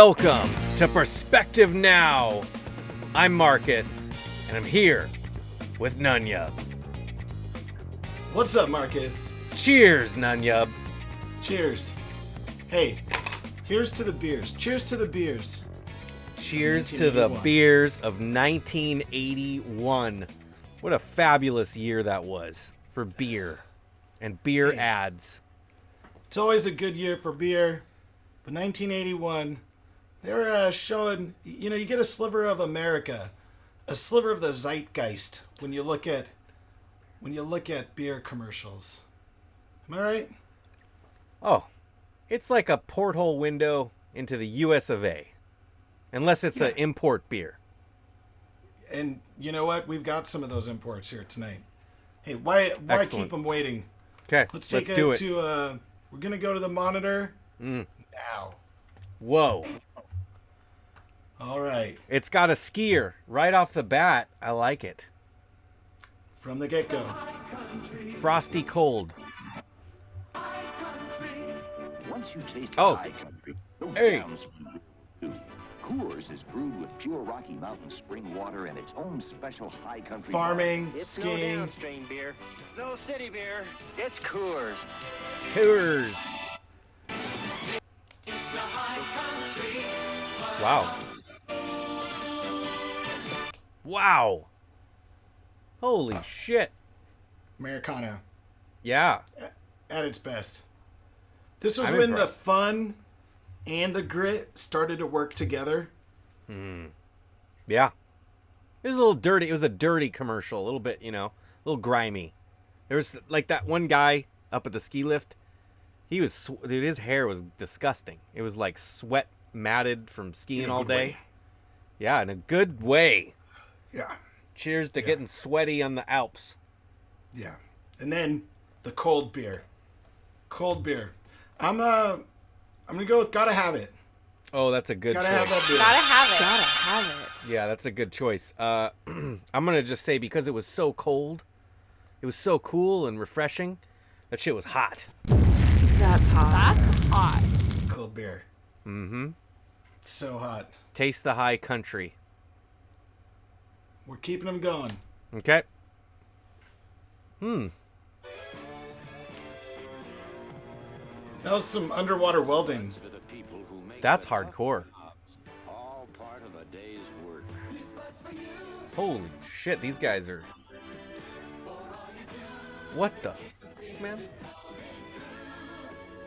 Welcome to Perspective Now. I'm Marcus, and I'm here with Nunyub. What's up, Marcus? Cheers, Nunyub. Cheers. Hey, here's to the beers. Cheers to the beers. Cheers to the beers of 1981. What a fabulous year that was for beer and beer ads. It's always a good year for beer, but 1981, they were showing, you get a sliver of America, a sliver of the zeitgeist when you look at beer commercials. Am I right? Oh, it's like a porthole window into the US of A. Unless it's an import beer. And you know what? We've got some of those imports here tonight. Hey, why keep them waiting? Okay, let's do it. We're going to go to the monitor now. Whoa. All right. It's got a skier right off the bat. I like it. From the get-go. Frosty cold. Once you taste Oh. high country, those Hey. downs do. Coors is brewed with pure Rocky Mountain spring water and its own special high country Farming, It's skiing. no downstream beer, no city beer. It's Coors. Coors. Wow. Wow. Holy shit. Americana Yeah. at its best. This was I'm when impressed. the fun and the grit started to work together. Yeah. It was a little dirty. It was a dirty commercial. A little bit, a little grimy. There was like that one guy up at the ski lift. He was, dude, his hair was disgusting. It was like sweat matted from skiing all day. Way. Yeah, in a good way. Yeah. Cheers to getting sweaty on the Alps. Yeah. And then the cold beer. Cold beer. I'm gonna go with Gotta Have It. Oh, that's a good Gotta choice. have that beer. Gotta have it. Gotta have it. Yeah, that's a good choice. I'm going to just say because it was so cold, it was so cool and refreshing, that shit was hot. That's hot. That's hot. Cold beer. Mm-hmm. It's so hot. Taste the high country. We're keeping them going. Okay. That was some underwater welding. for the people who make That's the hardcore. jobs all part of a day's work. Holy shit, these guys are... What the... Man?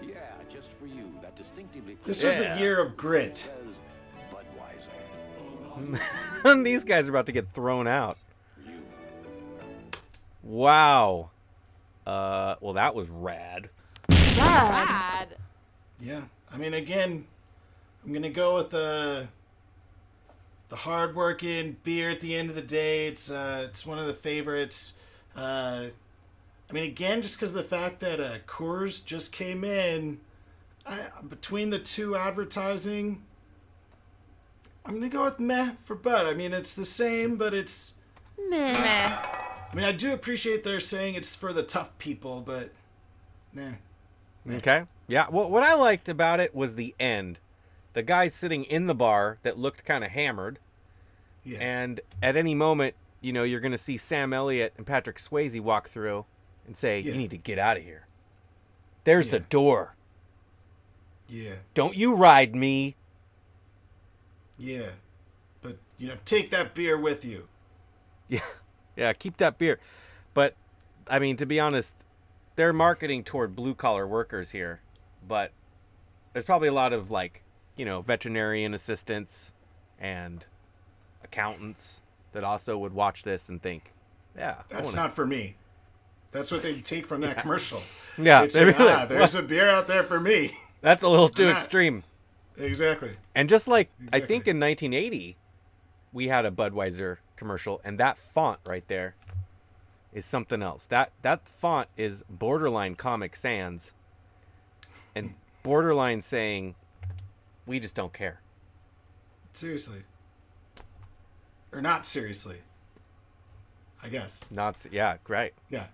Yeah, just for you, that distinctively This was the Yeah. year of grit. says Budweiser. These guys are about to get thrown out. Wow. Well, that was rad. Yeah. Bad. Yeah. I mean, again, I'm going to go with the hard-working beer at the end of the day. It's one of the favorites. I mean, again, just because of the fact that Coors just came in, between the two advertising, I'm going to go with meh for Bud. I mean, it's the same, but it's... Meh. Meh. I mean, I do appreciate they're saying it's for the tough people, but... Nah. Okay. Yeah, well, what I liked about it was the end. The guy sitting in the bar that looked kind of hammered. Yeah. And at any moment, you're going to see Sam Elliott and Patrick Swayze walk through and say, Yeah. you need to get out of here. There's the door. Yeah. Don't you ride me. Yeah. But, take that beer with you. Yeah. Yeah, keep that beer. But, I mean, to be honest, they're marketing toward blue-collar workers here. But there's probably a lot of, veterinarian assistants and accountants that also would watch this and think, yeah. That's not for me. That's what they take from that commercial. Yeah, They'd say, they really- there's a beer out there for me. That's a little too not- extreme. Exactly. And just like, I Exactly. think in 1980, we had a Budweiser commercial, and that font right there is something else. That font is borderline Comic Sans, and borderline saying, we just don't care. Seriously. Or not seriously. I guess. Yeah, right. Yeah.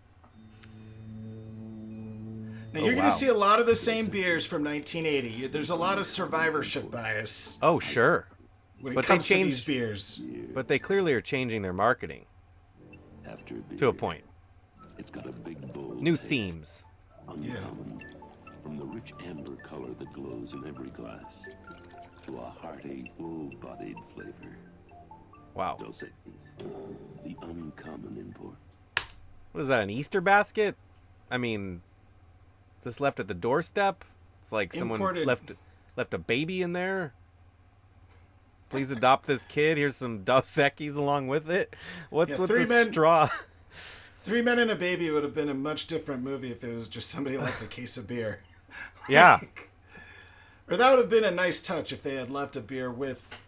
Now, Oh, you're going wow. to see a lot of the same beers from 1980. There's a lot of survivorship bias Oh, sure. when But it they comes to these changed- beers. But they clearly are changing their marketing After beer, to a point. It's got a big bold New taste. themes. Yeah. Uncommon. From the rich amber color that glows in every glass to a hearty, full-bodied flavor. Wow. Dos Equis, the uncommon import. What is that, an Easter basket? I mean, just left at the doorstep? It's like someone Imported. left a baby in there. Please adopt this kid. Here's some Dos Equis along with it. What's Yeah, with three the men- straw? 3 Men and a Baby would have been a much different movie if it was just somebody left a case of beer. Yeah. Or that would have been a nice touch if they had left a beer with...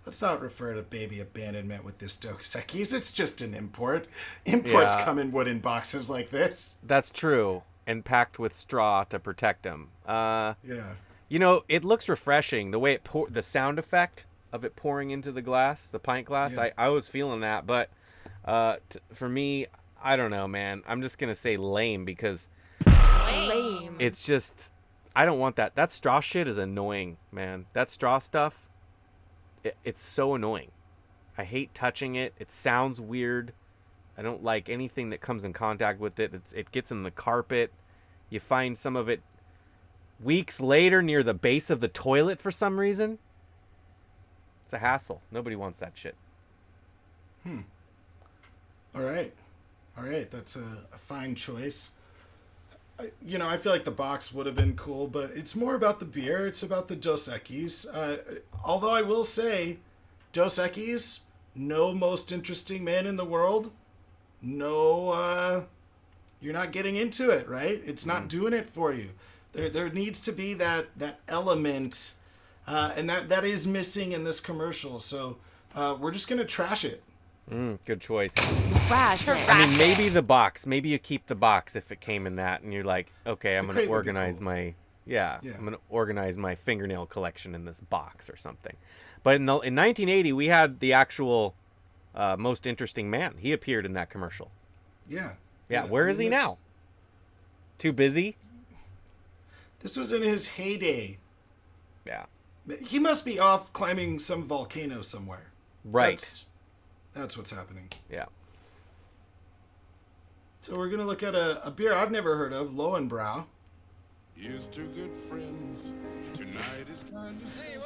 let's not refer to baby abandonment with this Dos Equis. It's just an import. Imports Yeah. come in wooden boxes like this. That's true. And packed with straw to protect them. Yeah. You know, it looks refreshing. The way it the sound effect of it pouring into the glass, the pint glass. Yeah. I was feeling that, but for me, I don't know, man. I'm just gonna say lame because Lame. it's just I don't want that. That straw shit is annoying, man. That straw stuff, it's so annoying. I hate touching it. It sounds weird. I don't like anything that comes in contact with it. It gets in the carpet. You find some of it weeks later near the base of the toilet for some reason. It's a hassle. Nobody wants that shit. All right. That's a fine choice. I feel like the box would have been cool, but it's more about the beer. It's about the Dos Equis. Although I will say, Dos Equis, no most interesting man in the world. No, you're not getting into it, right? It's not doing it for you. There needs to be that element, and that is missing in this commercial. So we're just gonna trash it. Good choice. Trash it. I mean, maybe the box. Maybe you keep the box if it came in that, and you're like, okay, I'm The gonna crate would be organize cool. my Yeah. I'm gonna organize my fingernail collection in this box or something. But in 1980, we had the actual most interesting man. He appeared in that commercial. Yeah. Yeah, where is he this- now? Too busy? This was in his heyday. Yeah. He must be off climbing some volcano somewhere. Right. That's what's happening. Yeah. So we're gonna look at a beer I've never heard of, Lowenbrow. Here's two good friends. Tonight is time to say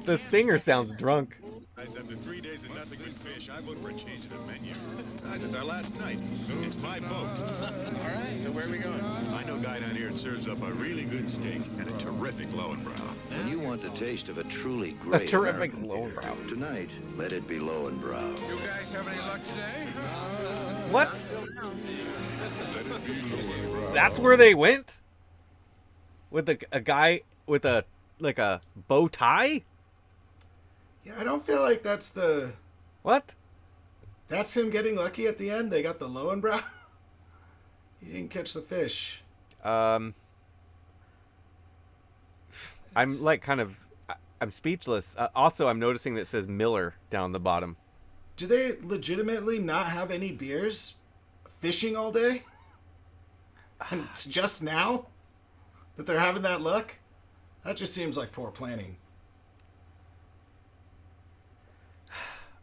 The singer sounds drunk. Guys, after 3 days and nothing but fish, I vote for a change in the menu. Tonight is our last night. It's my vote. All right, so where are we going? I know a guy down here that serves up a really good steak and a terrific Lowenbrow. When you want the taste of a truly great terrific American beer, Lowenbrow. tonight, let it be Lowenbrow. You guys have any luck today? What? Let it be Lowenbrow. That's where they went? With a guy with a bow tie? Yeah, I don't feel like that's What? him getting lucky at the end. They got the Lowenbrow. He didn't catch the fish. I'm like I'm speechless. Also, I'm noticing that it says Miller down the bottom. Do they legitimately not have any beers? Fishing all day? And it's just now that they're having that luck? That just seems like poor planning.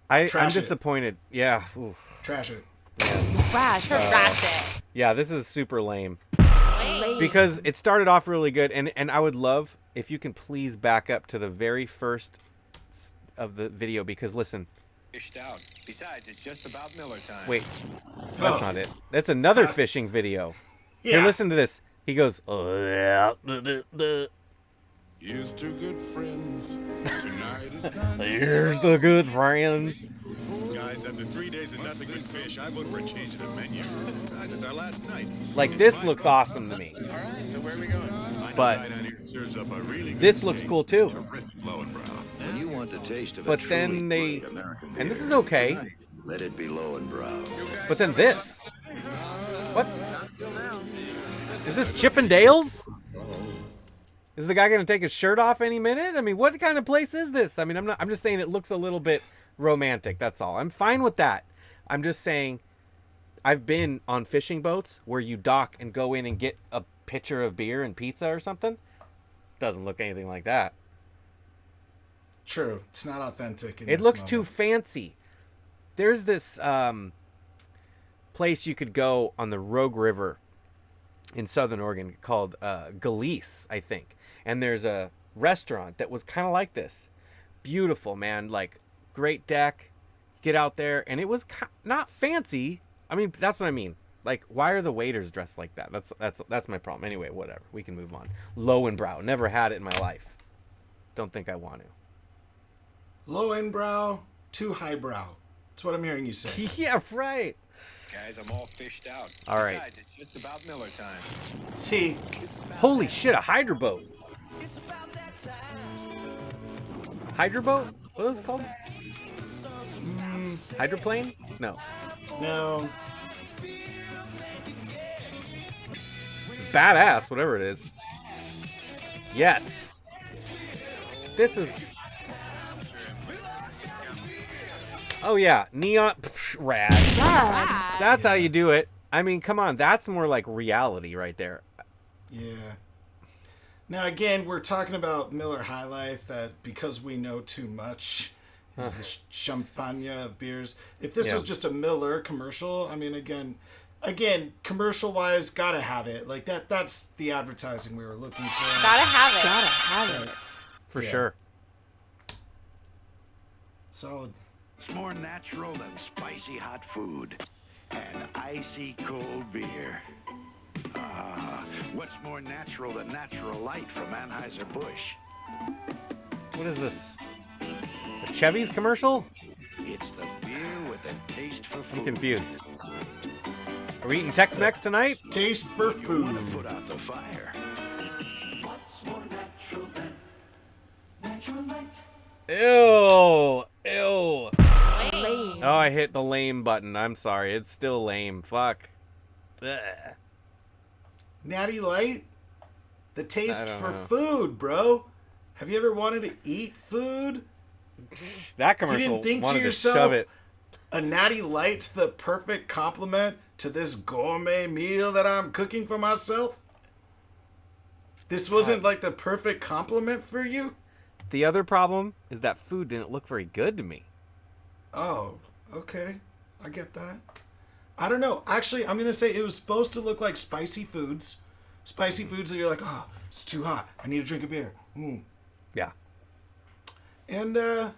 I'm Trash it. disappointed. Yeah. Oof. Trash it. Trash it. Trash it. Yeah, this is super lame. Lame. Because it started off really good, and I would love if you can please back up to the very first of the video, because listen, Fished out. Besides, it's just about Miller time. wait, that's Oh. not it. That's another fishing video. Yeah. Here, listen to this. He goes, Here's two good friends. Tonight is time to here's the good friends. Guys, after 3 days and nothing but fish, I vote for a change in the menu. Tonight is our last night. Like, this looks awesome to me. All right, so where are we going? I know a but guy down here that serves up a really good This looks steak cool too. and a terrific Lowenbrow. When you want the taste of But a truly then they- great American and this beer, is okay. tonight, let it be Lowenbrow. But then this. What? Is this Chippendales? Is the guy gonna take his shirt off any minute? I mean, what kind of place is this? I mean, I'm just saying it looks a little bit romantic. That's all. I'm fine with that. I'm just saying, I've been on fishing boats where you dock and go in and get a pitcher of beer and pizza or something. Doesn't look anything like that. True. It's not authentic. It looks too fancy. There's this place you could go on the Rogue River in Southern Oregon called Galice, I think. And there's a restaurant that was kind of like this. Beautiful, man. Like, great deck. Get out there. And it was not fancy. I mean, that's what I mean. Like, why are the waiters dressed like that? That's my problem. Anyway, whatever. We can move on. Lowenbrow. Never had it in my life. Don't think I want to. Low end brow, too highbrow. That's what I'm hearing you say. Yeah, right. Guys, I'm all fished out. All right. Besides, it's just about Miller time. See, Holy shit, a hydro boat. Hydro boat? What was it called? Hydroplane? No. no. Badass, whatever it is. Yes. This is... Oh, yeah. Neon... Rad. Yeah. That's how you do it. I mean, come on. That's more like reality right there. Yeah. Now, again, we're talking about Miller High Life, that because we know too much is the champagne of beers. If this was just a Miller commercial, I mean, again, commercial-wise, gotta have it. Like, that's the advertising we were looking for. Gotta have it. Gotta have it. For sure. Solid. It's more natural than spicy hot food and icy cold beer. What's more natural than Natural Light from Anheuser-Busch? What is this? A Chevy's commercial? It's the beer with a taste for food. I'm confused. Are we eating Tex-Mex tonight? Taste for You want to food. put out the fire. Ew. Ew. Lame. Oh, I hit the lame button. I'm sorry. It's still lame. Fuck. Ugh. Natty Light? The taste I don't for know. food, bro. Have you ever wanted to eat food? That commercial think to wanted to yourself, shove it. A Natty Light's the perfect complement to this gourmet meal that I'm cooking for myself? This wasn't like the perfect compliment for you? The other problem is that food didn't look very good to me. Oh, okay. I get that. I don't know. Actually, I'm going to say it was supposed to look like spicy foods. Spicy foods that you're like, oh, it's too hot. I need a drink of beer. Yeah. And, I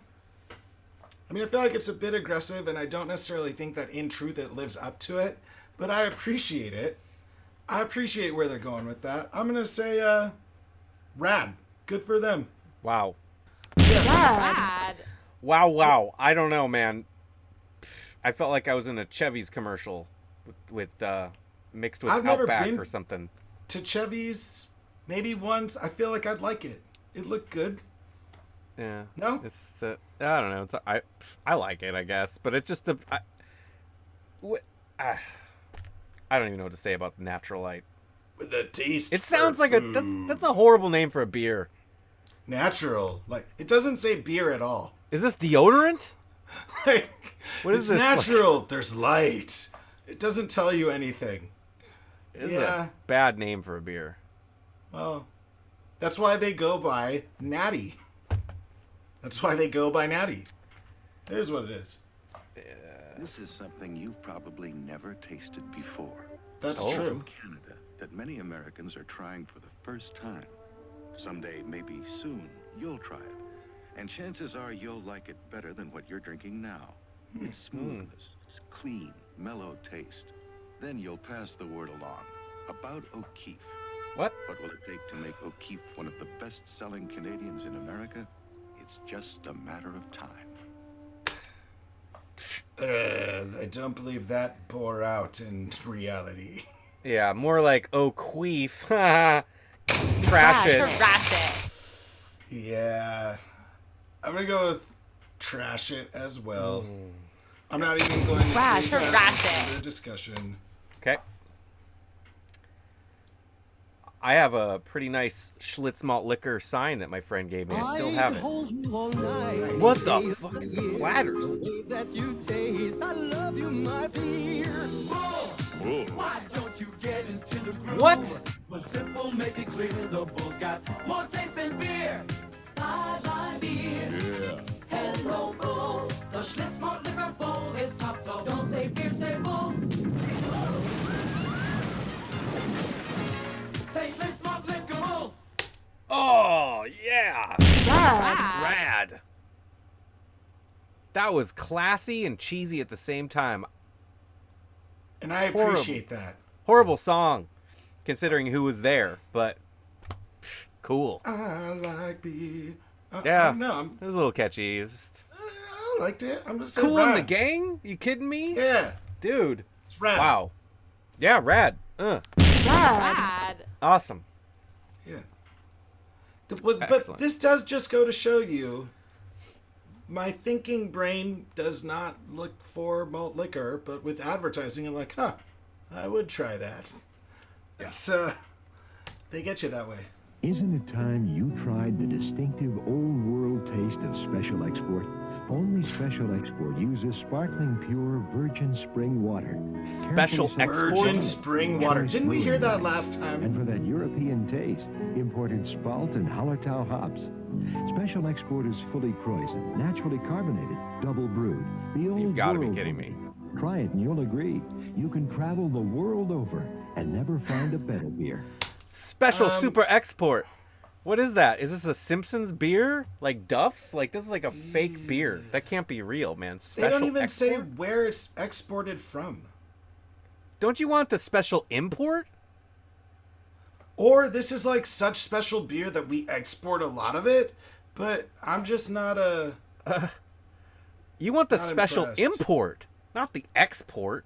mean, I feel like it's a bit aggressive, and I don't necessarily think that in truth it lives up to it, but I appreciate it. I appreciate where they're going with that. I'm going to say, rad. Good for them. Wow. Rad. Wow. I don't know, man. I felt like I was in a Chevy's commercial with mixed with I've never Outback been- or something. To Chevy's, maybe once. I feel like I'd like it. It looked good. Yeah. No? It's I don't know. It's I like it, I guess, but it's just I don't even know what to say about Natural Light. With a taste. It sounds for like food. that's a horrible name for a beer. Natural. Like, it doesn't say beer at all. Is this deodorant? Like, What is it's this, like- natural. There's light. It doesn't tell you anything. It's Yeah. a bad name for a beer. Well, that's why they go by Natty. That's why they go by Natty. It is what it is. This is something you've probably never tasted before. That's Oh. true. Canada that many Americans are trying for the first time. Someday, maybe soon, you'll try it. And chances are you'll like it better than what you're drinking now. It's smoothness, it's clean, mellow taste. Then you'll pass the word along about O'Keefe. What? What will it take to make O'Keefe one of the best-selling Canadians in America? It's just a matter of time. I don't believe that bore out in reality. Yeah, more like O'Queef. Trash it. Trash it. Yeah. I'm going to go with trash it as well. I'm not even going to Trash raise that it. further discussion. Okay. I have a pretty nice Schlitz malt liquor sign that my friend gave me. I still have it. What the fuck is the Platters? Whoa. What? Yeah. Oh, yeah. God. Rad. That was classy and cheesy at the same time. And I appreciate that. Horrible song, considering who was there, but cool. I like beer. Yeah, No, it was a little catchy. It was just I liked it. I'm just Cool in the Gang? You kidding me? Yeah, Dude. it's rad. Wow. Yeah, rad. God. Awesome. Yeah. But Excellent. this does just go to show you my thinking brain does not look for malt liquor, but with advertising, I'm like, I would try that. It's, they get you that way. Isn't it time you tried the distinctive old world taste of Special Export? Only Special Export uses sparkling pure virgin spring water. Special Carefully Export? Virgin spring water. Didn't we hear that last And time? for that European taste, imported Spalt and Hallertau hops. Special Export is fully kreuzen, naturally carbonated, double brewed. The old You've got to be world kidding me. Try it and you'll agree. You can travel the world over and never find a better beer. Special Super Export. What is that? Is this a Simpsons beer? Like Duff's? Like, this is like a fake beer. That can't be real, man. They Special don't even say Export? where it's exported from. Don't you want the special import? Or this is like such special beer that we export a lot of it, but I'm just not a... You want the Not special impressed. import, not the export.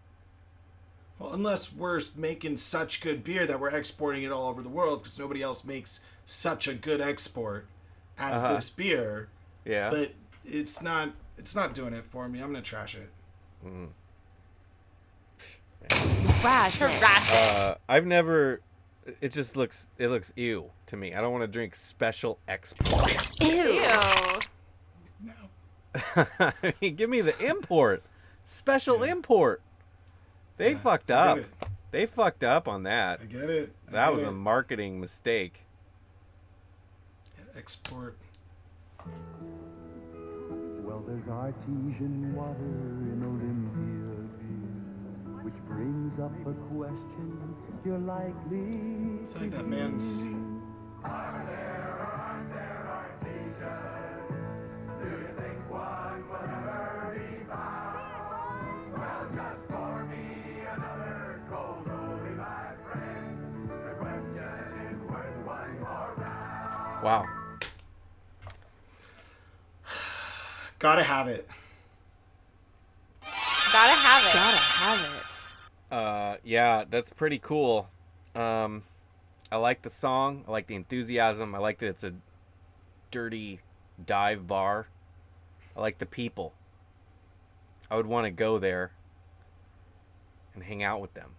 Well, unless we're making such good beer that we're exporting it all over the world because nobody else makes such a good export as this beer. Yeah. But it's not doing it for me. I'm gonna trash it. Trash it. I've never. It looks ew to me. I don't want to drink special export. Ew. No. I mean, give me the import, special import. They fucked I up. get it. They fucked up on that. I get it. I That get was it. a marketing mistake. Export. Well, there's artesian water in Olympia, dear, which brings up a question you're likely I feel like that man's... Wow. Gotta have it. Gotta have it. Gotta have it. Yeah, that's pretty cool. I like the song. I like the enthusiasm. I like that it's a dirty dive bar. I like the people. I would want to go there and hang out with them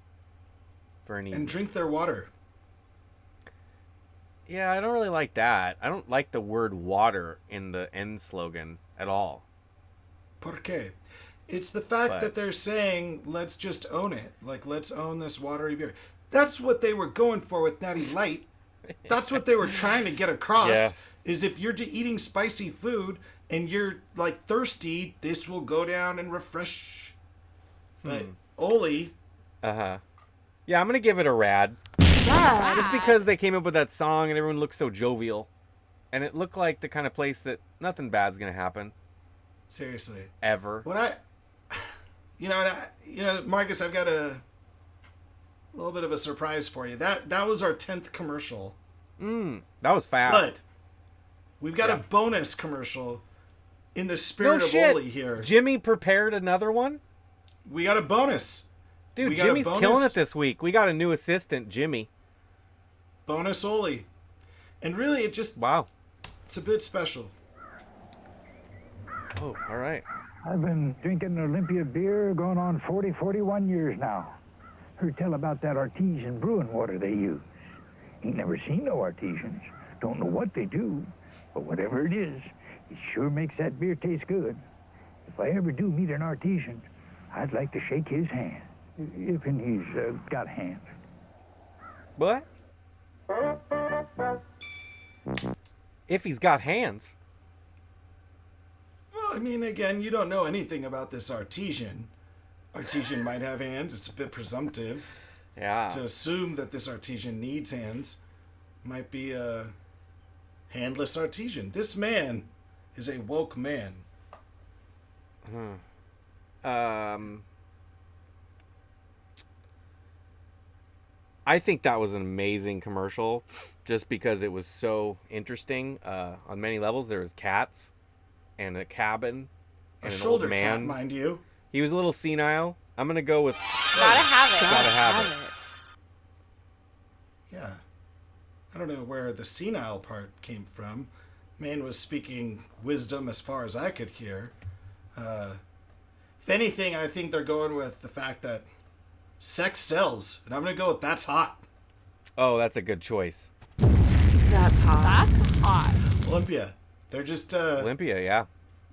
for an evening. And drink their water. Yeah, I don't really like that. I don't like the word water in the end slogan at all. ¿Por qué? It's the fact But- that they're saying, let's just own it. Like, let's own this watery beer. That's what they were going for with Natty Light. That's what they were trying to get across. Yeah. Is if you're eating spicy food and you're, like, thirsty, this will go down and refresh. But Oli, Yeah, I'm going to give it a rad. Yeah. Just because they came up with that song and everyone looked so jovial. And it looked like the kind of place that nothing bad's going to happen. seriously. Ever. What Marcus, I've got a little bit of a surprise for you. That was our 10th commercial. That was fast. But we've got a bonus commercial in the spirit No of shit. Oli here. Jimmy prepared another one? We got a bonus. Dude, We got a Jimmy's bonus. killing it this week. We got a new assistant, Jimmy. Bonus Oli. And really, it's a bit special. Oh, all right. I've been drinking Olympia beer going on 41 years now. Heard tell about that artesian brewing water they use. Never seen no artesians. Don't know what they do. But whatever it is, it sure makes that beer taste good. If I ever do meet an artesian, I'd like to shake his hand. If he's got hands. What? If he's got hands. Well, I mean, again, you don't know anything about this artesian. Artesian might have hands. It's a bit presumptive. Yeah. To assume that this artesian needs hands might be a handless artesian. This man is a woke man. I think that was an amazing commercial just because it was so interesting on many levels. There was cats and a cabin and A an shoulder old man. cat, mind you. He was a little senile. I'm going to go with... Gotta have it. Gotta have it. Yeah. I don't know where the senile part came from. Man was speaking wisdom as far as I could hear. If anything, I think they're going with the fact that sex sells. And I'm going to go with that's hot. Oh, that's a good choice. That's hot. That's hot. Olympia. They're just... Olympia, yeah.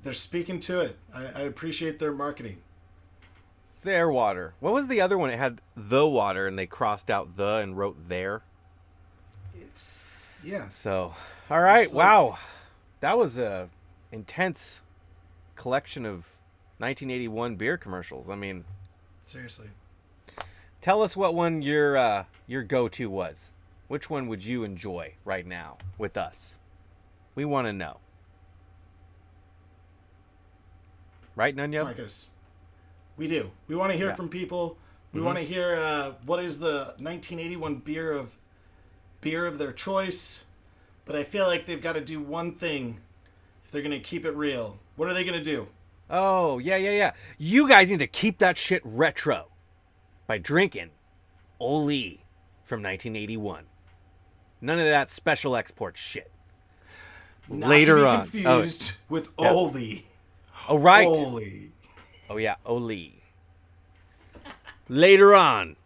They're speaking to it. I appreciate their marketing. It's the air water. What was the other one? It had the water and they crossed out the and wrote there. It's... Yeah. So, all right. It's like- Wow. That was a intense collection of 1981 beer commercials. I mean... Seriously. Tell us what one your go-to was. Which one would you enjoy right now with us? We want to know. Right, Nunya? Marcus, we do. We want to hear from people. We want to hear what is the 1981 beer of their choice. But I feel like they've got to do one thing if they're going to keep it real. What are they going to do? Oh, yeah. You guys need to keep that shit retro by drinking Oli from 1981. None of that special export shit. Not Later to be on. confused with Oldie. Oh, right. Oli. Oh, yeah, Oli. Later on